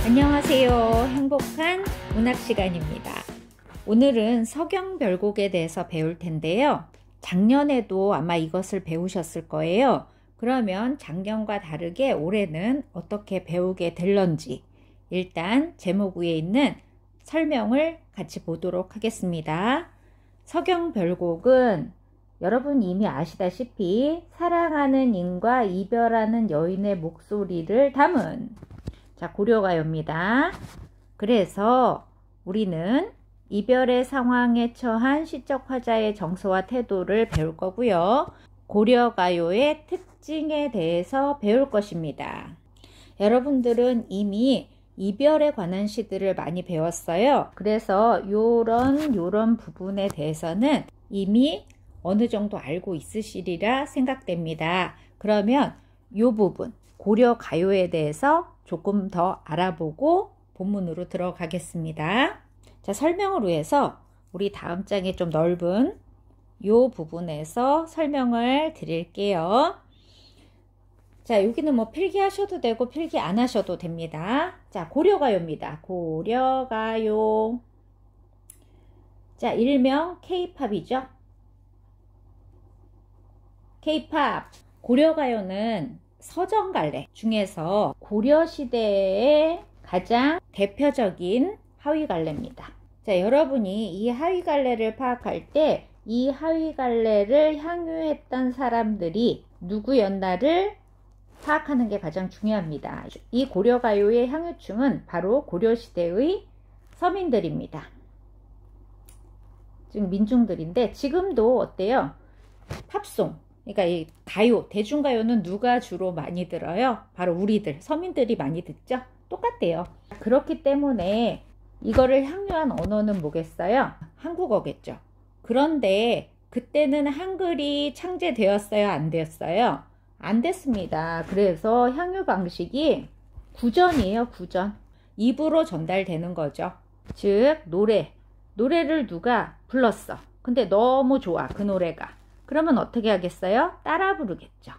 안녕하세요. 행복한 문학 시간입니다. 오늘은 서경별곡에 대해서 배울 텐데요. 작년에도 아마 이것을 배우셨을 거예요. 그러면 작년과 다르게 올해는 어떻게 배우게 될런지 일단 제목 위에 있는 설명을 같이 보도록 하겠습니다. 서경별곡은 여러분 이미 아시다시피 사랑하는 인과 이별하는 여인의 목소리를 담은 고려가요입니다. 그래서 우리는 이별의 상황에 처한 시적 화자의 정서와 태도를 배울 거고요. 고려가요의 특징에 대해서 배울 것입니다. 여러분들은 이미 이별에 관한 시들을 많이 배웠어요. 그래서 요런 부분에 대해서는 이미 어느 정도 알고 있으시리라 생각됩니다. 그러면 요 부분 고려가요에 대해서 조금 더 알아보고 본문으로 들어가겠습니다. 자, 설명을 위해서 우리 다음 장에 좀 넓은 요 부분에서 설명을 드릴게요. 자, 여기는 뭐 필기하셔도 되고 필기 안 하셔도 됩니다. 자, 고려가요입니다. 고려가요. 자, 일명 K-팝이죠. K-팝. 고려가요는 서정갈래 중에서 고려시대의 가장 대표적인 하위갈래입니다. 자, 여러분이 이 하위갈래를 파악할 때 이 하위갈래를 향유했던 사람들이 누구였나를 파악하는 게 가장 중요합니다. 이 고려가요의 향유층은 바로 고려시대의 서민들입니다. 지금 민중들인데 지금도 어때요? 팝송, 그러니까 이 가요, 대중가요는 누가 주로 많이 들어요? 바로 우리들, 서민들이 많이 듣죠? 똑같대요. 그렇기 때문에 이거를 향유한 언어는 뭐겠어요? 한국어겠죠. 그런데 그때는 한글이 창제되었어요? 안 되었어요? 안 됐습니다. 그래서 향유 방식이 구전이에요. 구전. 입으로 전달되는 거죠. 즉 노래를 누가 불렀어. 근데 너무 좋아, 그 노래가. 그러면 어떻게 하겠어요? 따라 부르겠죠.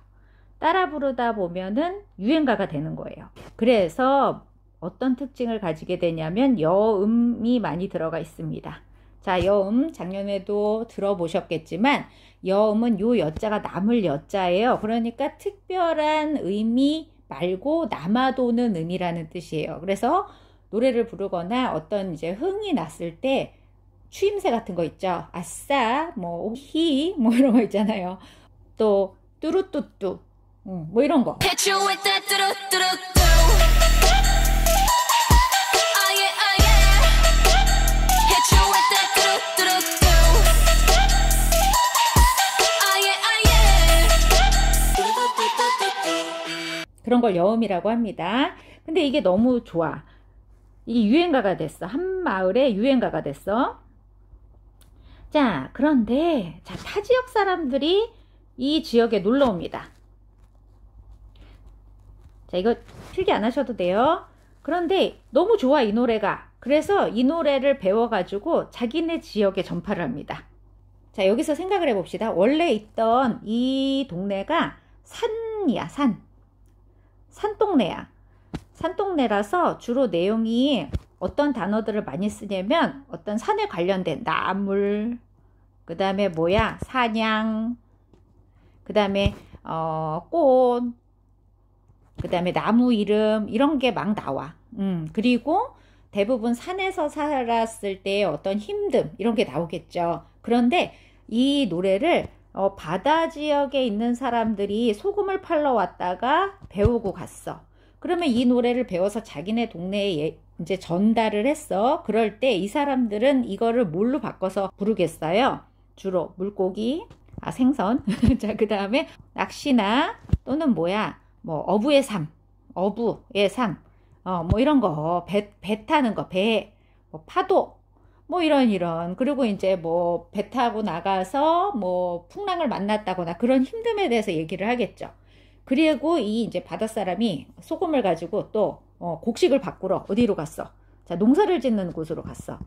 따라 부르다 보면은 유행가가 되는 거예요. 그래서 어떤 특징을 가지게 되냐면 여음이 많이 들어가 있습니다. 자, 여음 작년에도 들어보셨겠지만 여음은 요 여자가 남을 여자예요. 그러니까 특별한 의미 말고 남아도는 의미라는 뜻이에요. 그래서 노래를 부르거나 어떤 이제 흥이 났을 때 추임새 같은 거 있죠. 아싸, 뭐 히, 뭐 이런 거 있잖아요. 또 뚜루뚜뚜, 뭐 이런 거. 그런 걸 여음이라고 합니다. 근데 이게 너무 좋아. 이게 유행가가 됐어. 한 마을에 유행가가 됐어. 자, 그런데 타 지역 사람들이 이 지역에 놀러 옵니다. 자, 이거 필기 안 하셔도 돼요. 그런데 너무 좋아, 이 노래가. 그래서 이 노래를 배워가지고 자기네 지역에 전파를 합니다. 자, 여기서 생각을 해봅시다. 원래 있던 이 동네가 산이야, 산동네야. 산동네라서 주로 내용이 어떤 단어들을 많이 쓰냐면 어떤 산에 관련된 나물, 그 다음에 뭐야, 사냥, 그 다음에 꽃, 그 다음에 나무 이름, 이런 게 막 나와. 그리고 대부분 산에서 살았을 때 어떤 힘듦, 이런 게 나오겠죠. 그런데 이 노래를 바다 지역에 있는 사람들이 소금을 팔러 왔다가 배우고 갔어. 그러면 이 노래를 배워서 자기네 동네에 이제 전달을 했어. 그럴 때 이 사람들은 이거를 뭘로 바꿔서 부르겠어요? 주로 물고기, 생선. 자, 그 다음에 낚시나 또는 뭐야, 뭐 어부의 삶, 뭐 이런 거, 배 타는 거, 뭐 파도, 뭐 이런. 그리고 이제 뭐 배 타고 나가서 뭐 풍랑을 만났다거나 그런 힘듦에 대해서 얘기를 하겠죠. 그리고 이 이제 바닷사람이 소금을 가지고 또 곡식을 바꾸러 어디로 갔어? 자, 농사를 짓는 곳으로 갔어.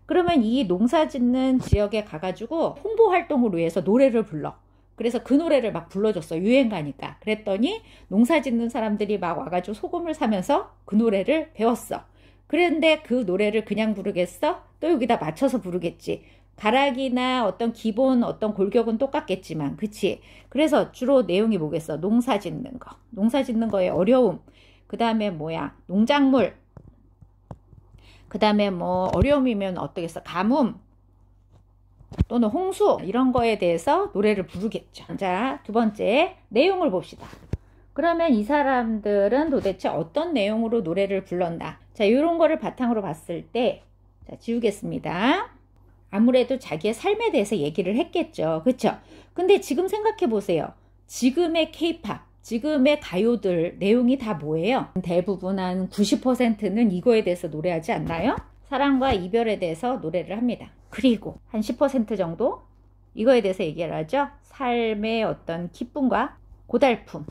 그러면 이 농사 짓는 지역에 가가지고 홍보 활동을 위해서 노래를 불러. 그래서 그 노래를 막 불러줬어. 유행가니까. 그랬더니 농사 짓는 사람들이 막 와가지고 소금을 사면서 그 노래를 배웠어. 그런데 그 노래를 그냥 부르겠어? 또 여기다 맞춰서 부르겠지. 가락이나 어떤 기본 어떤 골격은 똑같겠지만, 그치? 그래서 주로 내용이 뭐겠어? 농사 짓는 거. 농사 짓는 거의 어려움. 그 다음에 뭐야? 농작물. 그 다음에 뭐 어려움이면 어떻겠어? 가뭄. 또는 홍수. 이런 거에 대해서 노래를 부르겠죠. 자, 두 번째 내용을 봅시다. 그러면 이 사람들은 도대체 어떤 내용으로 노래를 불렀나? 자, 이런 거를 바탕으로 봤을 때, 자, 지우겠습니다. 아무래도 자기의 삶에 대해서 얘기를 했겠죠. 그쵸? 근데 지금 생각해 보세요. 지금의 케이팝, 지금의 가요들 내용이 다 뭐예요? 대부분 한 90%는 이거에 대해서 노래하지 않나요? 사랑과 이별에 대해서 노래를 합니다. 그리고 한 10% 정도 이거에 대해서 얘기를 하죠. 삶의 어떤 기쁨과 고달픔.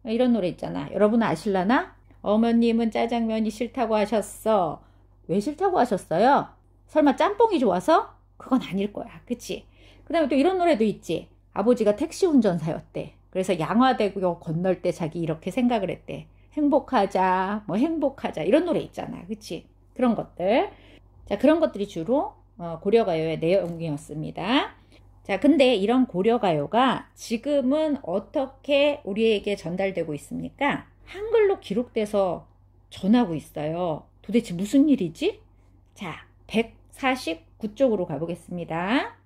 이런 노래 있잖아. 여러분 아실라나? 어머님은 짜장면이 싫다고 하셨어. 왜 싫다고 하셨어요? 설마 짬뽕이 좋아서? 그건 아닐 거야. 그치? 그 다음에 또 이런 노래도 있지. 아버지가 택시 운전사였대. 그래서 양화대교 건널 때 자기 이렇게 생각을 했대. 행복하자, 뭐 행복하자. 이런 노래 있잖아. 그치? 그런 것들. 자, 그런 것들이 주로 고려가요의 내용이었습니다. 자, 근데 이런 고려가요가 지금은 어떻게 우리에게 전달되고 있습니까? 한글로 기록돼서 전하고 있어요. 도대체 무슨 일이지? 자, 149쪽으로 가보겠습니다.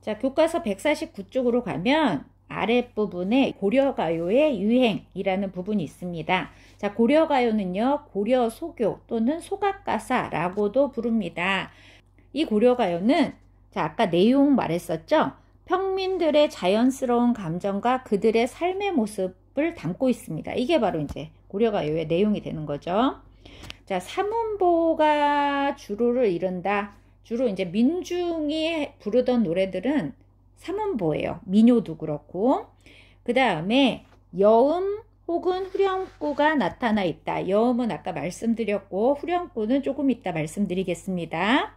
자, 교과서 149쪽으로 가면 아랫부분에 고려가요의 유행이라는 부분이 있습니다. 자, 고려가요는요, 고려소교 또는 소각가사라고도 부릅니다. 이 고려가요는, 자, 아까 내용 말했었죠? 평민들의 자연스러운 감정과 그들의 삶의 모습을 담고 있습니다. 이게 바로 이제 고려가요의 내용이 되는 거죠. 자, 삼음보가 주로를 이룬다. 주로 이제 민중이 부르던 노래들은 삼음보예요. 민요도 그렇고. 그 다음에 여음 혹은 후렴구가 나타나 있다. 여음은 아까 말씀드렸고 후렴구는 조금 이따 말씀드리겠습니다.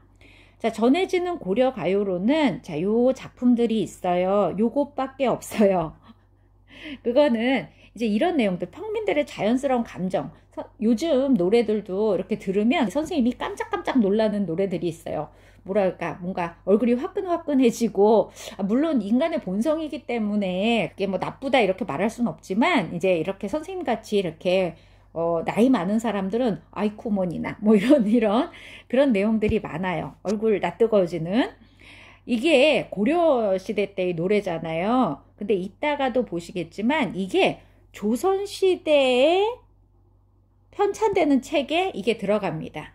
자, 전해지는 고려가요로는 자, 요 작품들이 있어요. 요것밖에 없어요. 그거는 이제 이런 내용들, 평민들의 자연스러운 감정. 요즘 노래들도 이렇게 들으면 선생님이 깜짝깜짝 놀라는 노래들이 있어요. 뭐랄까, 뭔가 얼굴이 화끈화끈해지고, 물론 인간의 본성이기 때문에 그게 뭐 나쁘다 이렇게 말할 수는 없지만, 이제 이렇게 선생님 같이 이렇게 나이 많은 사람들은 아이코몬이나 뭐 이런 그런 내용들이 많아요. 얼굴 낯뜨거워지는. 이게 고려시대 때의 노래잖아요. 근데 이따가도 보시겠지만 이게 조선시대에 편찬되는 책에 이게 들어갑니다.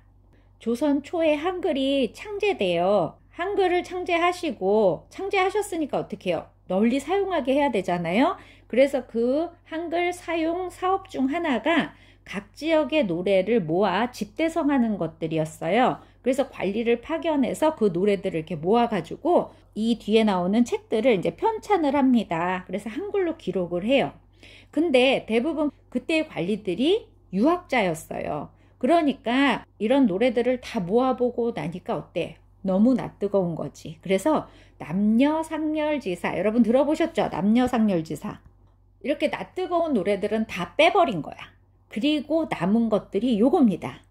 조선 초에 한글이 창제돼요. 한글을 창제하셨으니까 어떻게 해요? 널리 사용하게 해야 되잖아요. 그래서 그 한글 사용 사업 중 하나가 각 지역의 노래를 모아 집대성하는 것들이었어요. 그래서 관리를 파견해서 그 노래들을 이렇게 모아가지고 이 뒤에 나오는 책들을 이제 편찬을 합니다. 그래서 한글로 기록을 해요. 근데 대부분 그때의 관리들이 유학자였어요. 그러니까 이런 노래들을 다 모아보고 나니까 어때? 너무 낯뜨거운 거지. 그래서 남녀상렬지사, 여러분 들어보셨죠? 남녀상렬지사. 이렇게 낯뜨거운 노래들은 다 빼버린 거야. 그리고 남은 것들이 요겁니다.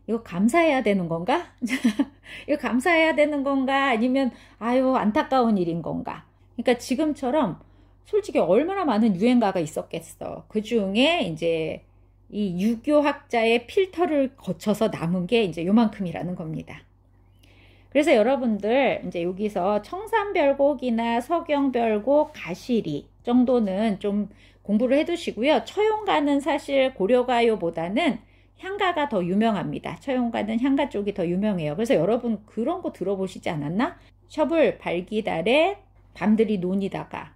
이거 감사해야 되는 건가? 이거 감사해야 되는 건가? 아니면 아유 안타까운 일인 건가? 그러니까 지금처럼 솔직히 얼마나 많은 유행가가 있었겠어. 그 중에 이제 이 유교학자의 필터를 거쳐서 남은 게 이제 요만큼이라는 겁니다. 그래서 여러분들 이제 여기서 청산별곡이나 서경별곡, 가시리 정도는 좀 공부를 해두시고요. 처용가는 사실 고려가요보다는 향가가 더 유명합니다. 처용가는 향가 쪽이 더 유명해요. 그래서 여러분 그런 거 들어보시지 않았나? 셔블 발기달에 밤들이 논이다가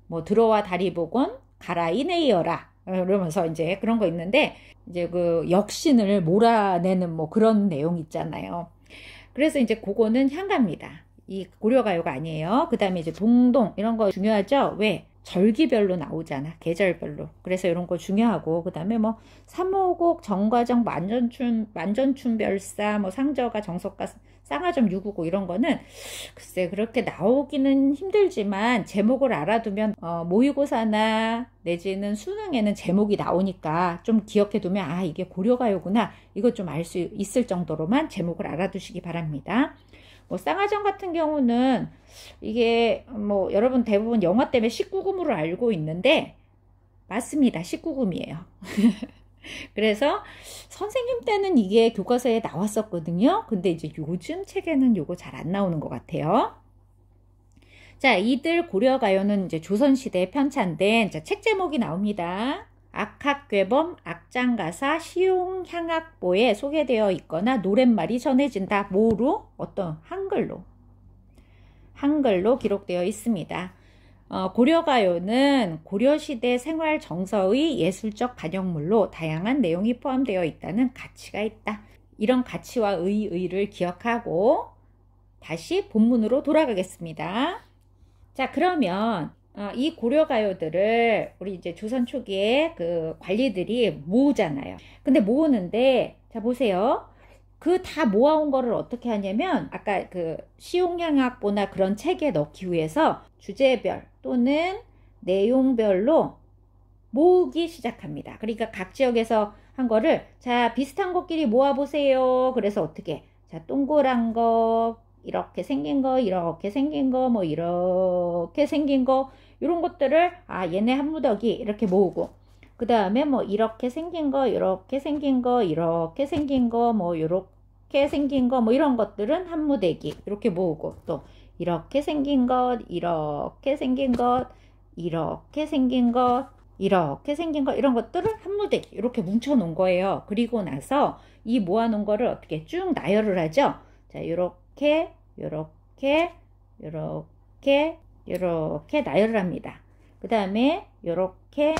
뭐 들어와 다리 보곤 가라 이내이어라 이러면서 이제 그런 거 있는데 이제 그 역신을 몰아내는 뭐 그런 내용 있잖아요. 그래서 이제 그거는 향가입니다. 이 고려가요가 아니에요. 그 다음에 이제 동동 이런 거 중요하죠. 왜? 절기별로 나오잖아. 계절별로. 그래서 이런 거 중요하고 그 다음에 뭐 삼호곡, 정과정, 만전춘별사, 뭐 상저가, 정석가, 쌍화점 659 이런 거는 글쎄 그렇게 나오기는 힘들지만 제목을 알아두면 모의고사나 내지는 수능에는 제목이 나오니까 좀 기억해 두면 아 이게 고려가요구나 이거 좀 알 수 있을 정도로만 제목을 알아두시기 바랍니다. 뭐 쌍화점 같은 경우는 이게 뭐 여러분 대부분 영어 때문에 19금으로 알고 있는데 맞습니다. 19금이에요. 그래서 선생님 때는 이게 교과서에 나왔었거든요. 근데 이제 요즘 책에는 요거 잘 안 나오는 것 같아요. 자, 이들 고려가요는 이제 조선시대에 편찬된 책 제목이 나옵니다. 악학괴범, 악장가사, 시용향악보에 소개되어 있거나 노랫말이 전해진다. 뭐로? 어떤 한글로 기록되어 있습니다. 고려가요는 고려시대 생활 정서의 예술적 반영물로 다양한 내용이 포함되어 있다는 가치가 있다. 이런 가치와 의의를 기억하고 다시 본문으로 돌아가겠습니다. 자, 그러면 이 고려가요들을 우리 이제 조선 초기에 그 관리들이 모으잖아요. 근데 모으는데 자 보세요. 그 다 모아온 거를 어떻게 하냐면 아까 그 시용향악보나 그런 책에 넣기 위해서 주제별 또는 내용별로 모으기 시작합니다. 그러니까 각 지역에서 한 거를 자 비슷한 것끼리 모아보세요. 그래서 어떻게 자 동그란 거 이렇게 생긴 거 이렇게 생긴 거 뭐 이렇게 생긴 거 이런 것들을 아 얘네 한 무더기 이렇게 모으고 그 다음에 뭐 이렇게 생긴 거 이렇게 생긴 거 이렇게 생긴 거 뭐 이렇게 생긴 거 뭐 이런 것들은 한 무더기 이렇게 모으고 또 이렇게 생긴 것 이렇게 생긴 것 이렇게 생긴 것 이렇게 생긴 것 이런 것들을 한 무더기 이렇게 뭉쳐 놓은 거예요. 그리고 나서 이 모아 놓은 거를 어떻게 쭉 나열을 하죠. 자 요렇게 요렇게 요렇게 요렇게 나열을 합니다. 그 다음에 요렇게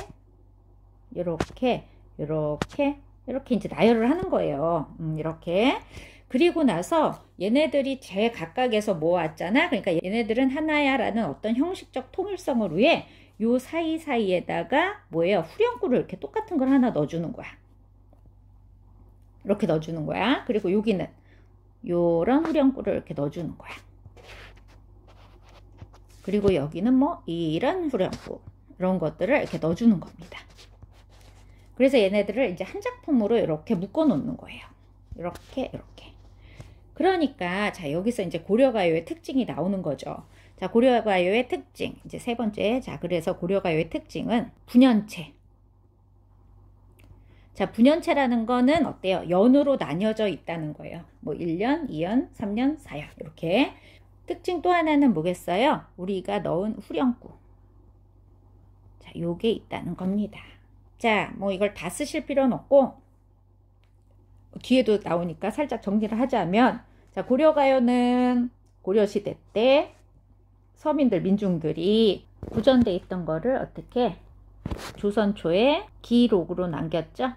요렇게 요렇게 이렇게 이제 나열을 하는 거예요. 이렇게 그리고 나서 얘네들이 제각각에서 모았잖아. 그러니까 얘네들은 하나야 라는 어떤 형식적 통일성을 위해 요 사이사이에다가 뭐예요? 후렴구를 이렇게 똑같은 걸 하나 넣어주는 거야. 이렇게 넣어주는 거야. 그리고 여기는 요런 후렴구를 이렇게 넣어주는 거야. 그리고 여기는 뭐 이런 후렴구 이런 것들을 이렇게 넣어주는 겁니다. 그래서 얘네들을 이제 한 작품으로 이렇게 묶어 놓는 거예요. 이렇게 그러니까 자 여기서 이제 고려가요의 특징이 나오는 거죠. 자 고려가요의 특징 이제 세 번째 자 그래서 고려가요의 특징은 분연체. 자 분연체라는 거는 어때요? 연으로 나뉘어져 있다는 거예요. 뭐 1년, 2년, 3년, 4년 이렇게. 특징 또 하나는 뭐겠어요? 우리가 넣은 후렴구. 자 요게 있다는 겁니다. 자 뭐 이걸 다 쓰실 필요는 없고 뒤에도 나오니까 살짝 정리를 하자면 자 고려가요는 고려시대 때 서민들 민중들이 구전돼 있던 거를 어떻게 조선 초에 기록으로 남겼죠.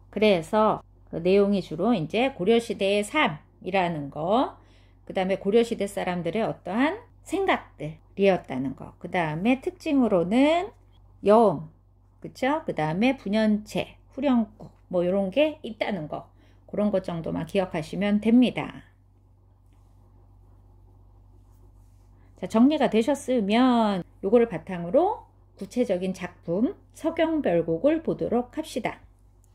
그래서 그 내용이 주로 이제 고려시대의 삶이라는 거, 그 다음에 고려시대 사람들의 어떠한 생각들이었다는 거, 그 다음에 특징으로는 여음, 그쵸? 그 다음에 분연체, 후렴구, 뭐 이런 게 있다는 거, 그런 것 정도만 기억하시면 됩니다. 자, 정리가 되셨으면 요거를 바탕으로 구체적인 작품 서경별곡을 보도록 합시다.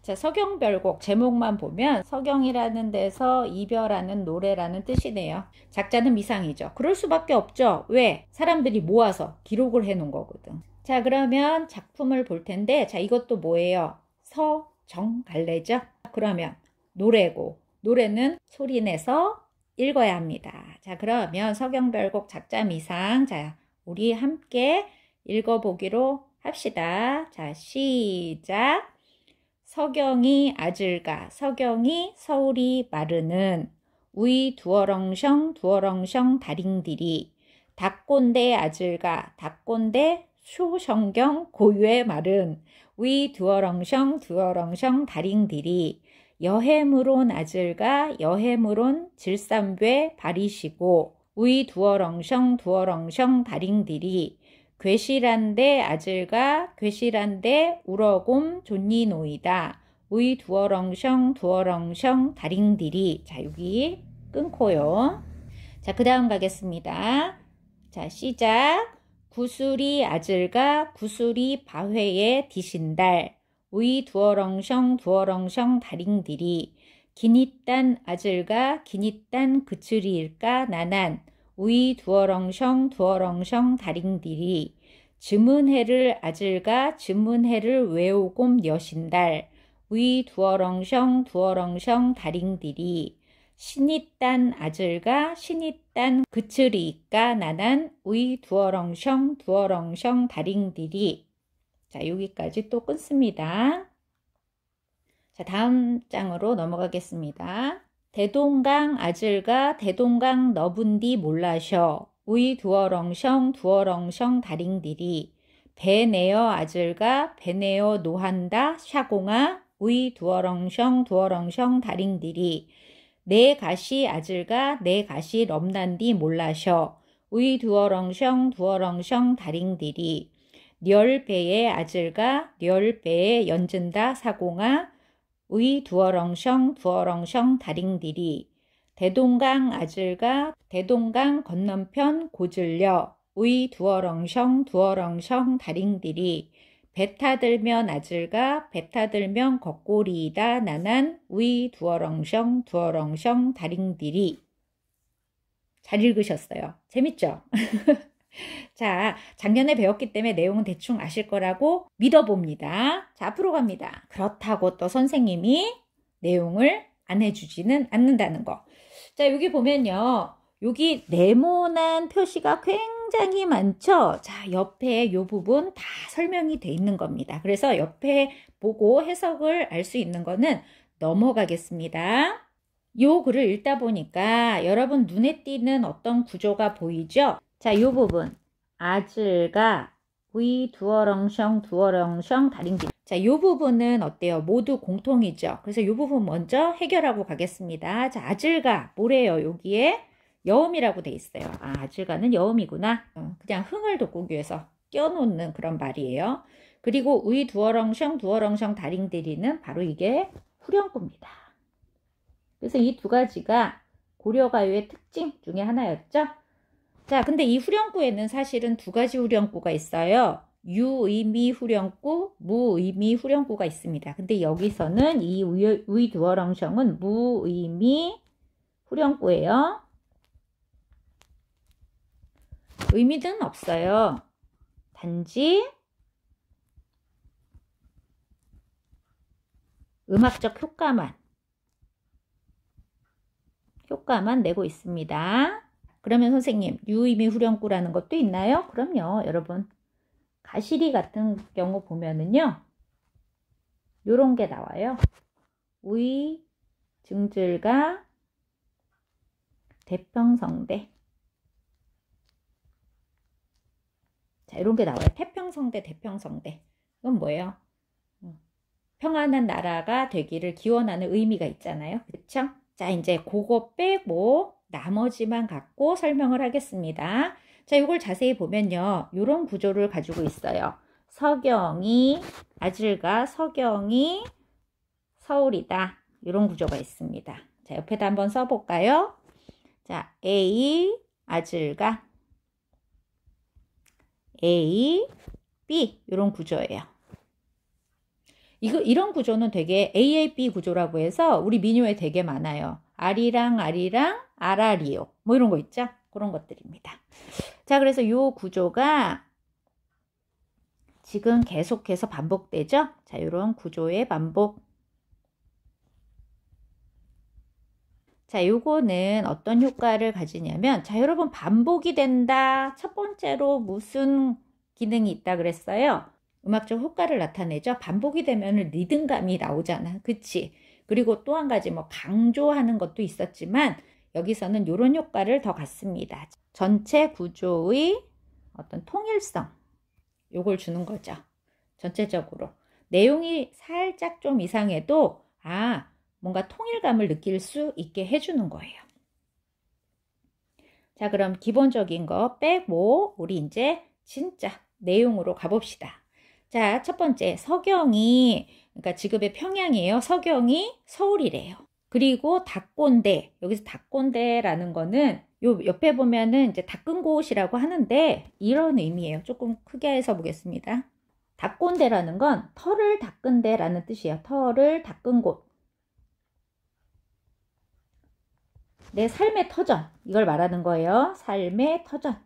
자, 서경별곡 제목만 보면 서경이라는 데서 이별하는 노래라는 뜻이네요. 작자는 미상이죠. 그럴 수밖에 없죠. 왜? 사람들이 모아서 기록을 해 놓은 거거든. 자, 그러면 작품을 볼 텐데 자, 이것도 뭐예요? 서정갈래죠? 그러면 노래고 노래는 소리내서 읽어야 합니다. 자, 그러면 서경별곡 작자 미상 자, 우리 함께 읽어보기로 합시다. 자, 시작. 서경이 아질가 서경이 서울이 마르는 우이 두어렁셩 다링디리 닭꼰대 아질가 닭꼰대 쇼성경 고유의 말은 위 두어렁셩 다링디리 여해무론 아질가 여해무론 질삼괴 바리시고 위 두어렁셩 다링디리 괴실한데 아질가 괴실한데 우러곰 존니노이다 위 두어렁셩 다링디리 자 여기 끊고요. 자, 그 다음 가겠습니다. 자, 시작. 구슬이 아질가 구슬이 바회에 디신달 우이 두어렁셩 다링디리 기니딴 아질가 기니딴 그츠리일까 나난 우이 두어렁셩 다링디리 즈문해를 아질가 즈문해를 외오곰 여신달 우이 두어렁셩 다링디리 신이딴 아질가 신이딴 그츠리까 나난 우이 두어렁셩 다링디리. 자, 여기까지 또 끊습니다. 자, 다음 장으로 넘어가겠습니다. 대동강 아질가 대동강 너분디 몰라셔 우이 두어렁셩 다링디리 배내어 아질가 배내어 노한다 샤공아 우이 두어렁셩 다링디리 내 가시 아질가 내 가시 럼난디 몰라셔 우이 두어렁셩 다링디리 렬배에 아질가 렬배에 연진다 사공아 우이 두어렁셩 다링디리 대동강 아질가 대동강 건너편 고질려 우이 두어렁셩 다링디리 배 타들면 아질가 배 타들면 겉꼬리이다 나난 우이 두어렁셩 다링디리. 잘 읽으셨어요. 재밌죠? 자, 작년에 배웠기 때문에 내용은 대충 아실 거라고 믿어봅니다. 자, 앞으로 갑니다. 그렇다고 또 선생님이 내용을 안 해주지는 않는다는 거. 자, 여기 보면요. 여기 네모난 표시가 굉장히 많죠. 자, 옆에 이 부분 다 설명이 돼 있는 겁니다. 그래서 옆에 보고 해석을 알 수 있는 거는 넘어가겠습니다. 이 글을 읽다 보니까 여러분 눈에 띄는 어떤 구조가 보이죠? 자, 이 부분 아질가 우이 두어렁셩 다링디. 자, 이 부분은 어때요? 모두 공통이죠. 그래서 이 부분 먼저 해결하고 가겠습니다. 자, 아질가 뭐래요? 여기에 여음이라고 돼 있어요. 아, 아질가는 여음이구나. 그냥 흥을 돋구기 위해서 껴놓는 그런 말이에요. 그리고 우이 두어렁셩 다링디리는 바로 이게 후렴구입니다. 그래서 이 두 가지가 고려가요의 특징 중에 하나였죠. 자, 근데 이 후렴구에는 사실은 두 가지 후렴구가 있어요. 유의미 후렴구, 무의미 후렴구가 있습니다. 근데 여기서는 이 우이 두어렁셩은 무의미 후렴구예요. 의미는 없어요. 단지 음악적 효과만 내고 있습니다. 그러면 선생님, 유의미 후렴구라는 것도 있나요? 그럼요. 여러분, 가시리 같은 경우 보면은요. 요런 게 나와요. 우이, 증질가, 대평성대. 자, 이런 게 나와요. 태평성대, 대평성대. 이건 뭐예요? 평안한 나라가 되기를 기원하는 의미가 있잖아요. 그렇죠? 자, 이제 그거 빼고 나머지만 갖고 설명을 하겠습니다. 자, 이걸 자세히 보면요. 이런 구조를 가지고 있어요. 서경이 아질가 서경이 서울이다. 이런 구조가 있습니다. 자, 옆에다 한번 써볼까요? 자, A 아질가 A, B 이런 구조예요. 이런 구조는 되게 AAB 구조라고 해서 우리 민요에 되게 많아요. 아리랑 아라리요 뭐 이런 거 있죠? 그런 것들입니다. 자, 그래서 이 구조가 지금 계속해서 반복되죠? 자, 이런 구조의 반복. 자, 요거는 어떤 효과를 가지냐면, 자, 여러분 반복이 된다. 첫 번째로 무슨 기능이 있다 그랬어요? 음악적 효과를 나타내죠. 반복이 되면 리듬감이 나오잖아. 그치? 그리고 또 한 가지 뭐 강조하는 것도 있었지만 여기서는 이런 효과를 더 갖습니다. 전체 구조의 어떤 통일성, 요걸 주는 거죠. 전체적으로. 내용이 살짝 좀 이상해도 뭔가 통일감을 느낄 수 있게 해주는 거예요. 자, 그럼 기본적인 거 빼고 우리 이제 진짜 내용으로 가봅시다. 자, 첫 번째 서경이, 그러니까 지금의 평양이에요. 서경이 서울이래요. 그리고 닭꼰대, 여기서 닭꼰대라는 거는 요 옆에 보면은 이제 닦은 곳이라고 하는데 이런 의미예요. 조금 크게 해서 보겠습니다. 닭꼰대라는 건 털을 닦은 데라는 뜻이에요. 털을 닦은 곳. 내 삶의 터전, 이걸 말하는 거예요. 삶의 터전.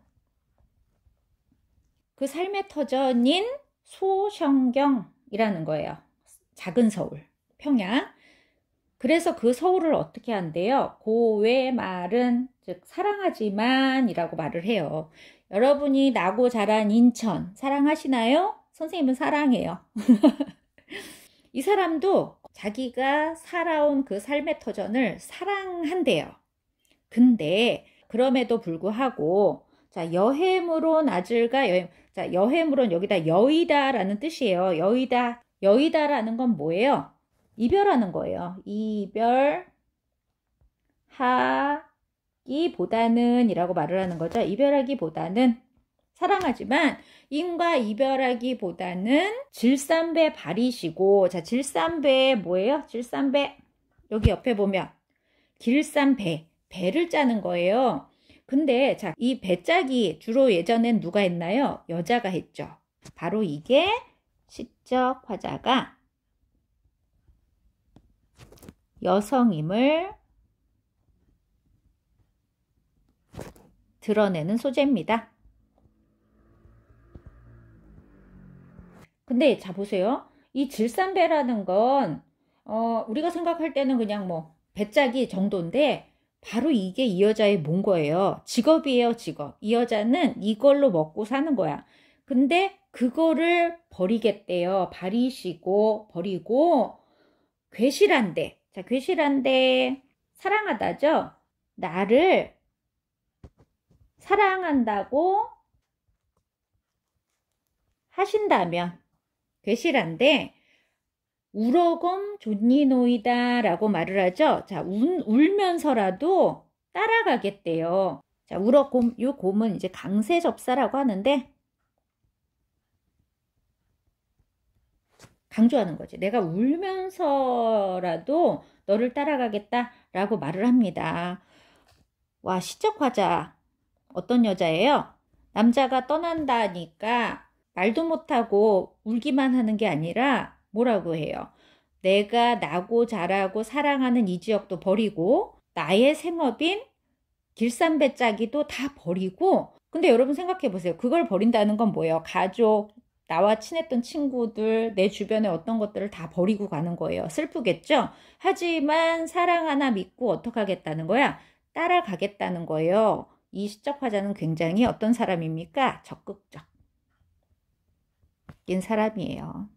그 삶의 터전인 소션경이라는 거예요. 작은 서울, 평양. 그래서 그 서울을 어떻게 한대요? 고외 말은, 즉 사랑하지만 이라고 말을 해요. 여러분이 나고 자란 인천 사랑하시나요? 선생님은 사랑해요. 이 사람도 자기가 살아온 그 삶의 터전을 사랑한대요. 근데 그럼에도 불구하고 자, 여해물온 아질과 자, 여해물온 여기다 여의다라는 뜻이에요. 여의다라는 건 뭐예요? 이별하는 거예요. 이별하기보다는 이라고 말을 하는 거죠. 이별하기보다는 사랑하지만 인과 이별하기보다는 질삼배 발이시고, 자, 질삼배 뭐예요? 질삼배 여기 옆에 보면 길삼배, 배를 짜는 거예요. 근데 자, 이 배짜기 주로 예전엔 누가 했나요? 여자가 했죠. 바로 이게 시적 화자가 여성임을 드러내는 소재입니다. 근데 자 보세요. 이 질산배라는 건 우리가 생각할 때는 그냥 뭐 배짜기 정도인데 바로 이게 이 여자의 뭔 거예요. 직업이에요, 직업. 이 여자는 이걸로 먹고 사는 거야. 근데 그거를 버리겠대요. 버리시고 버리고 괴실한데. 자, 괴실한데 사랑하다죠. 나를 사랑한다고 하신다면 괴실한데 울어검 존니노이다 라고 말을 하죠. 자, 울면서라도 따라가겠대요. 자, 울어곰, 요 곰은 이제 강세접사라고 하는데 강조하는 거지. 내가 울면서라도 너를 따라가겠다 라고 말을 합니다. 와, 시적화자 어떤 여자예요? 남자가 떠난다니까 말도 못하고 울기만 하는 게 아니라 뭐라고 해요? 내가 나고 자라고 사랑하는 이 지역도 버리고 나의 생업인 길쌈배짜기도 다 버리고, 근데 여러분 생각해 보세요. 그걸 버린다는 건 뭐예요? 가족, 나와 친했던 친구들, 내 주변에 어떤 것들을 다 버리고 가는 거예요. 슬프겠죠? 하지만 사랑 하나 믿고 어떻게 하겠다는 거야? 따라가겠다는 거예요. 이 시적 화자는 굉장히 어떤 사람입니까? 적극적인 사람이에요.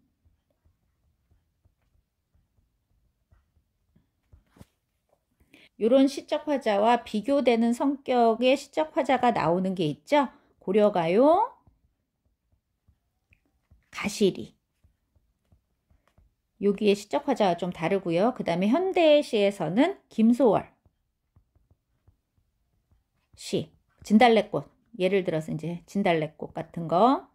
이런 시적 화자와 비교되는 성격의 시적 화자가 나오는 게 있죠. 고려가요, 가시리. 여기에 시적 화자가 좀 다르고요. 그 다음에 현대시에서는 김소월 시, 진달래꽃. 예를 들어서 이제 진달래꽃 같은 거.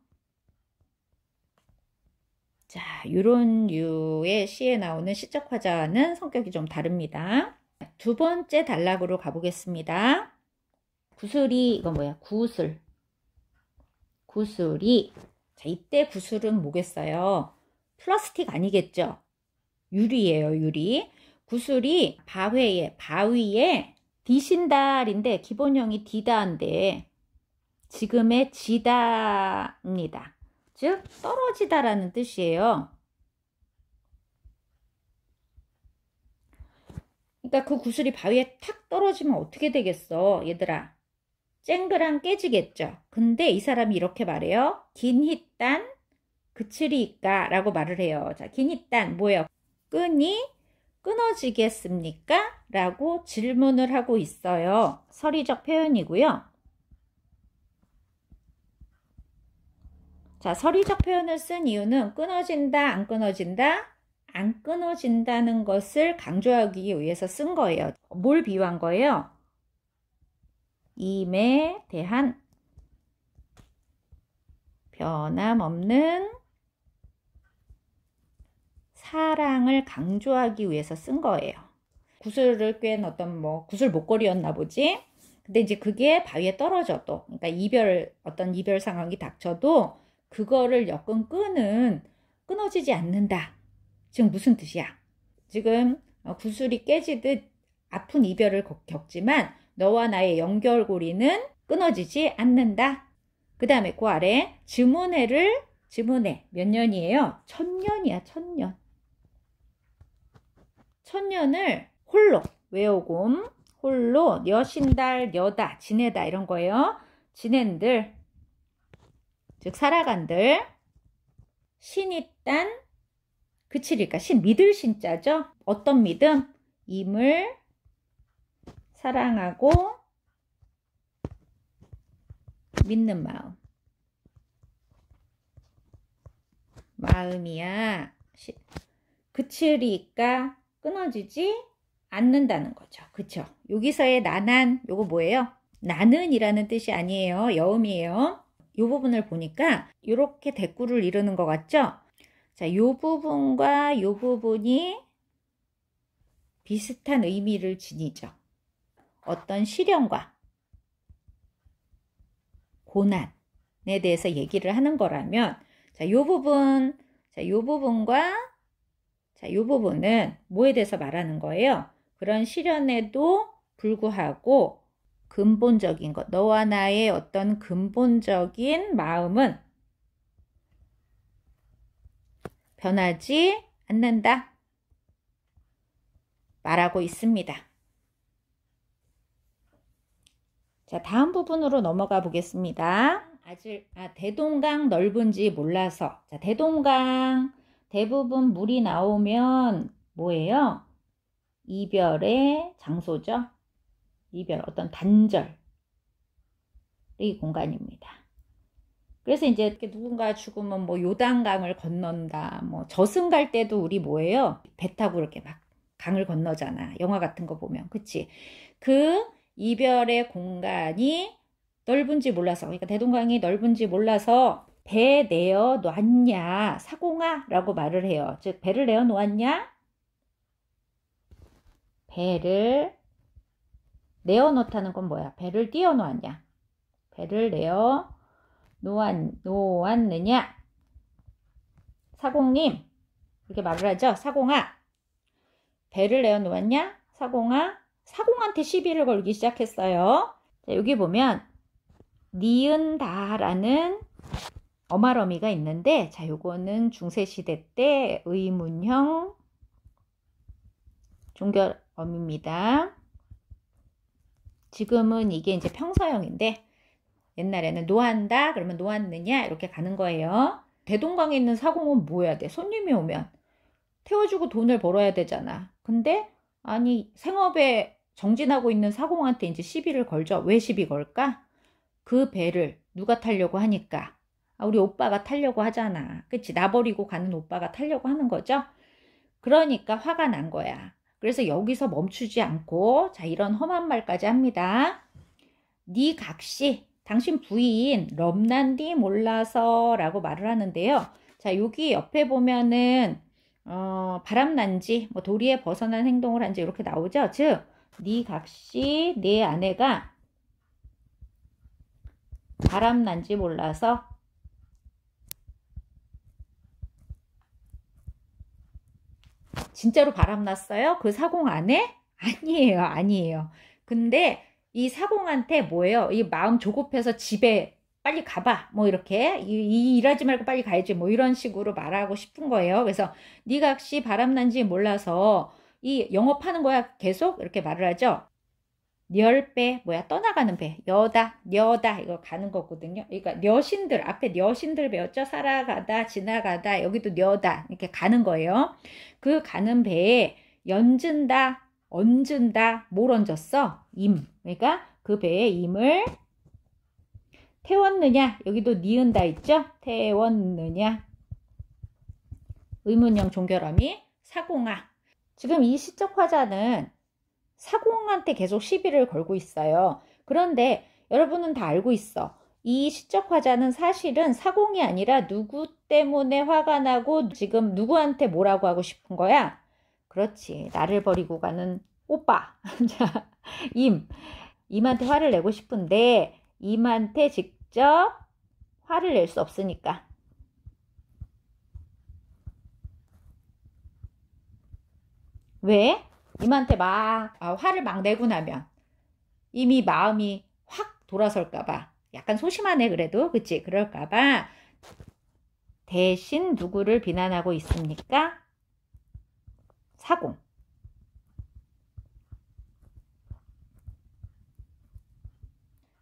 자, 이런 류의 시에 나오는 시적 화자는 성격이 좀 다릅니다. 두 번째 단락으로 가보겠습니다. 구슬이, 이건 뭐야? 구슬. 구슬이. 자, 이때 구슬은 뭐겠어요? 플라스틱 아니겠죠? 유리예요, 유리. 구슬이 바위에 디신달인데 기본형이 디다인데 지금의 지다입니다. 즉 떨어지다라는 뜻이에요. 그러니까 그 구슬이 바위에 탁 떨어지면 어떻게 되겠어, 얘들아? 쨍그랑 깨지겠죠. 근데 이 사람이 이렇게 말해요. 긴 hit단 그칠이까 라고 말을 해요. 자, 긴 hit단 뭐예요? 끈이 끊어지겠습니까? 라고 질문을 하고 있어요. 서리적 표현이고요. 자, 서리적 표현을 쓴 이유는 끊어진다, 안 끊어진다? 안 끊어진다는 것을 강조하기 위해서 쓴 거예요. 뭘 비유한 거예요? 임에 대한 변함없는 사랑을 강조하기 위해서 쓴 거예요. 구슬을 꿰는 어떤 뭐 구슬 목걸이였나 보지. 근데 이제 그게 바위에 떨어져도, 그러니까 어떤 이별 상황이 닥쳐도 그거를 여건 끊어지지 않는다. 지금 무슨 뜻이야? 지금 구슬이 깨지듯 아픈 이별을 겪지만 너와 나의 연결고리는 끊어지지 않는다. 그 다음에 그 아래 지문해 몇 년이에요? 1000년이야. 1000년. 1000년을 홀로 외우곰, 홀로 여신달, 여다, 지내다 이런 거예요. 지낸들, 즉 살아간들, 신이딴, 그치니까 신, 믿을 신자죠. 어떤 믿음? 임을 사랑하고 믿는 마음이야. 그치리까 끊어지지 않는다는 거죠. 그쵸? 여기서의 나난, 요거 뭐예요? 나는이라는 뜻이 아니에요. 여음이에요. 요 부분을 보니까 이렇게 대꾸를 이루는 것 같죠? 자, 요 부분과 요 부분이 비슷한 의미를 지니죠. 어떤 시련과 고난에 대해서 얘기를 하는 거라면, 자, 요 부분과 요 부분은 뭐에 대해서 말하는 거예요? 그런 시련에도 불구하고 근본적인 것, 너와 나의 어떤 근본적인 마음은 변하지 않는다 말하고 있습니다. 자, 다음 부분으로 넘어가 보겠습니다. 대동강 넓은지 몰라서. 자, 대동강 대부분 물이 나오면 뭐예요? 이별의 장소죠. 이별, 어떤 단절의 공간입니다. 그래서 이제 이렇게 누군가 죽으면 뭐 요단강을 건넌다. 뭐 저승 갈 때도 우리 뭐예요? 배 타고 이렇게 막 강을 건너잖아. 영화 같은 거 보면. 그치? 그 이별의 공간이 넓은지 몰라서, 그러니까 대동강이 넓은지 몰라서 배 내어 놨냐, 사공아 라고 말을 해요. 즉 배를 내어 놓았냐? 배를 내어 놓다는 건 뭐야? 배를 띄어 놓았냐? 배를 내어 놓았느냐? 사공님 이렇게 말을 하죠. 사공아 배를 내어 놓았냐? 사공아, 사공한테 시비를 걸기 시작했어요. 자, 여기 보면 니은다라는 어말어미가 있는데, 자, 요거는 중세시대 때 의문형 종결어미입니다. 지금은 이게 이제 평서형인데, 옛날에는 노한다 그러면 노았느냐 이렇게 가는 거예요. 대동강에 있는 사공은 뭐 해야 돼? 손님이 오면 태워주고 돈을 벌어야 되잖아. 근데 아니 생업에 정진하고 있는 사공한테 이제 시비를 걸죠. 왜 시비 걸까? 그 배를 누가 타려고 하니까 우리 오빠가 타려고 하잖아. 그치? 나 버리고 가는 오빠가 타려고 하는 거죠. 그러니까 화가 난 거야. 그래서 여기서 멈추지 않고 자 이런 험한 말까지 합니다. 니 각시 당신 부인 럽난디 몰라서 라고 말을 하는데요. 자 여기 옆에 보면은 바람난지 뭐 도리에 벗어난 행동을 한지 이렇게 나오죠. 즉 니 각시 내 아내가 바람난지 몰라서 진짜로 바람났어요? 그 사공 안에? 아니에요. 아니에요. 근데 이 사공한테 뭐예요? 이 마음 조급해서 집에 빨리 가봐. 뭐 이렇게 일하지 말고 빨리 가야지. 뭐 이런 식으로 말하고 싶은 거예요. 그래서 네가 혹시 바람난지 몰라서 이 영업하는 거야. 계속 이렇게 말을 하죠. 녀배 뭐야 떠나가는 배 여다 이거 가는 거거든요. 그러니까 녀신들 앞에 녀신들 배웠죠. 살아가다 지나가다 여기도 녀다 이렇게 가는 거예요. 그 가는 배에 얹은다 얹은다 뭘 얹었어? 임. 그러니까 그 배에 임을 태웠느냐 여기도 니은다 있죠. 태웠느냐 의문형 종결어미 사공아. 지금 이 시적 화자는 사공한테 계속 시비를 걸고 있어요. 그런데 여러분은 다 알고 있어. 이 시적 화자는 사실은 사공이 아니라 누구 때문에 화가 나고 지금 누구한테 뭐라고 하고 싶은 거야? 그렇지. 나를 버리고 가는 오빠. 자, 임한테 화를 내고 싶은데 임한테 직접 화를 낼 수 없으니까. 왜? 임한테 화를 막 내고 나면 이미 마음이 확 돌아설까봐. 약간 소심하네 그래도. 그치? 그럴까봐 대신 누구를 비난하고 있습니까? 사공.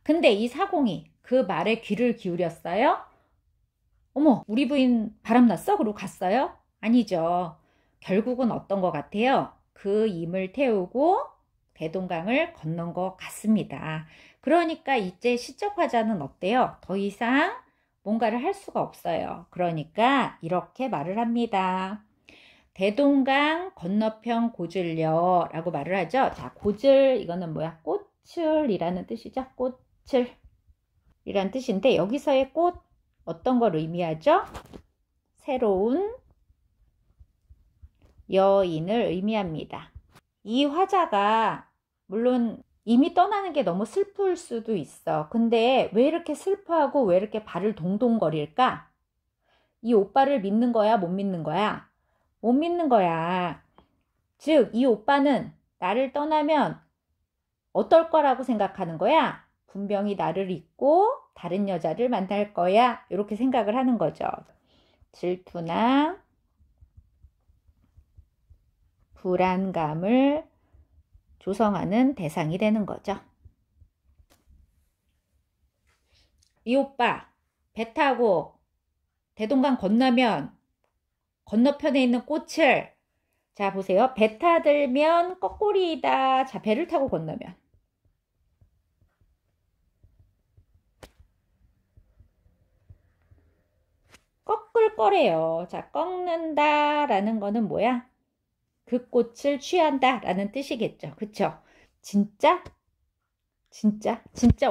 근데 이 사공이 그 말에 귀를 기울였어요? 어머, 우리 부인 바람났어? 그러고 갔어요? 아니죠. 결국은 어떤 것 같아요? 그 임을 태우고 대동강을 건넌 것 같습니다. 그러니까 이제 시적 화자는 어때요? 더 이상 뭔가를 할 수가 없어요. 그러니까 이렇게 말을 합니다. 대동강 건너편 고질려 라고 말을 하죠. 자, 고질 이거는 뭐야? 꽃을이라는 뜻이죠. 꽃을 이란 뜻인데 여기서의 꽃 어떤 걸 의미하죠? 새로운 여인을 의미합니다. 이 화자가 물론 이미 떠나는 게 너무 슬플 수도 있어. 근데 왜 이렇게 슬퍼하고 왜 이렇게 발을 동동거릴까? 이 오빠를 믿는 거야? 못 믿는 거야? 못 믿는 거야. 즉, 이 오빠는 나를 떠나면 어떨 거라고 생각하는 거야? 분명히 나를 잊고 다른 여자를 만날 거야. 이렇게 생각을 하는 거죠. 질투나 불안감을 조성하는 대상이 되는 거죠. 이 오빠 배 타고 대동강 건너면 건너편에 있는 꽃을 자 보세요. 배 타들면 거꾸리이다. 자 배를 타고 건너면 꺾을 거래요. 자 꺾는다 라는 거는 뭐야? 그 꽃을 취한다 라는 뜻이겠죠. 그쵸? 진짜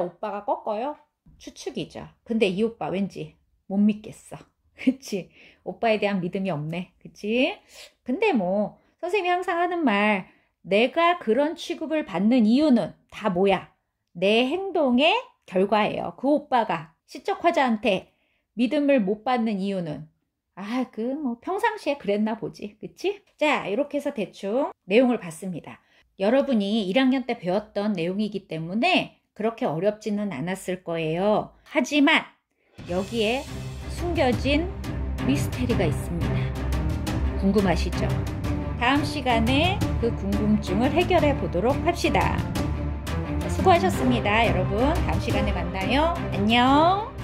오빠가 꺾어요? 추측이죠. 근데 이 오빠 왠지 못 믿겠어. 그치? 오빠에 대한 믿음이 없네. 그치? 근데 뭐 선생님이 항상 하는 말 내가 그런 취급을 받는 이유는 다 뭐야? 내 행동의 결과예요. 그 오빠가 시적 화자한테 믿음을 못 받는 이유는 뭐 평상시에 그랬나 보지. 그치? 자, 이렇게 해서 대충 내용을 봤습니다. 여러분이 1학년 때 배웠던 내용이기 때문에 그렇게 어렵지는 않았을 거예요. 하지만 여기에 숨겨진 미스테리가 있습니다. 궁금하시죠? 다음 시간에 그 궁금증을 해결해 보도록 합시다. 수고하셨습니다, 여러분. 다음 시간에 만나요. 안녕.